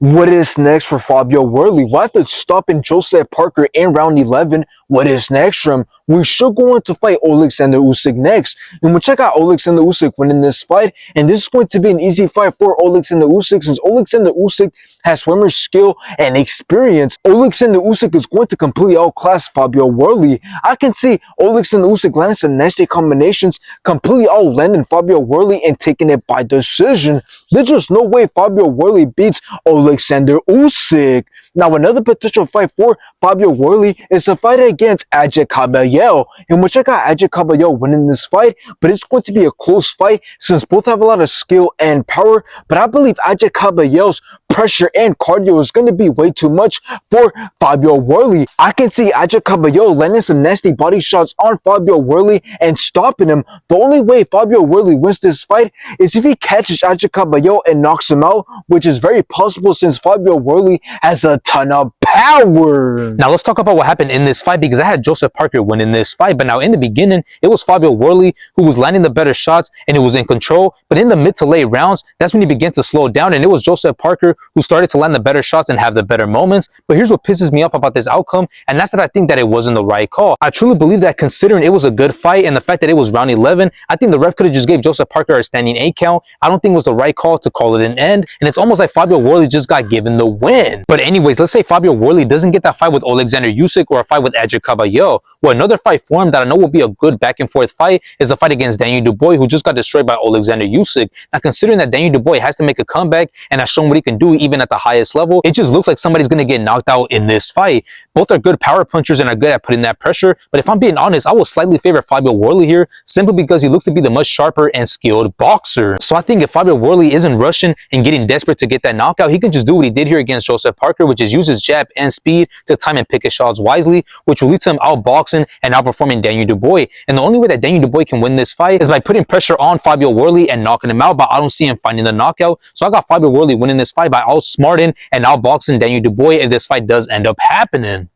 What is next for Fabio Wardley? We'll have to stop in Joseph Parker in round 11. What is next for him? We should go on to fight Alexander Usyk next. And we'll check out Alexander Usyk winning this fight. And this is going to be an easy fight for Alexander Usyk since Alexander Usyk has swimmer skill and experience. Alexander Usyk is going to completely outclass Fabio Wardley. I can see Alexander Usyk landing some nasty combinations, completely outlanding Fabio Wardley and taking it by decision. There's just no way Fabio Wardley beats Alexander Usyk. Now, another potential fight for Fabio Wardley is a fight against Adjet Caballero. And we'll check out Adjet Caballero winning this fight, but it's going to be a close fight since both have a lot of skill and power. But I believe Adjet Caballero's pressure and cardio is going to be way too much for Fabio Wardley. I can see Adjet Caballero landing some nasty body shots on Fabio Wardley and stopping him. The only way Fabio Wardley wins this fight is if he catches Adjet Caballero and knocks him out, which is very possible since Fabio Wardley has a ton of power. Now let's talk about what happened in this fight, because I had Joseph Parker winning this fight, but now in the beginning it was Fabio Wardley who was landing the better shots and it was in control. But in the mid to late rounds, that's when he began to slow down, and it was Joseph Parker who started to land the better shots and have the better moments. But here's what pisses me off about this outcome, and that's that I think that it wasn't the right call. I truly believe that considering it was a good fight and the fact that it was round 11, I think the ref could have just gave Joseph Parker a standing 8 count. I don't think it was the right call to call it an end, and it's almost like Fabio Wardley just got given the win. But anyways, let's say Fabio Wardley doesn't get that fight with Alexander Usyk or a fight with Adjet Caballero. Well, another fight for him that I know will be a good back and forth fight is a fight against Daniel Dubois, who just got destroyed by Alexander Usyk. Now, considering that Daniel Dubois has to make a comeback and has shown what he can do even at the highest level, it just looks like somebody's going to get knocked out in this fight. Both are good power punchers and are good at putting that pressure, but if I'm being honest, I will slightly favor Fabio Wardley here simply because he looks to be the much sharper and skilled boxer. So I think if Fabio Wardley isn't rushing and getting desperate to get that knockout, he can just do what he did here against Joseph Parker, which is use his jab and speed to time and pick his shots wisely, which will lead to him outboxing and outperforming Daniel Dubois. And the only way that Daniel Dubois can win this fight is by putting pressure on Fabio Wardley and knocking him out, but I don't see him finding the knockout. So I got Fabio Wardley winning this fight by outsmarting and outboxing Daniel Dubois if this fight does end up happening.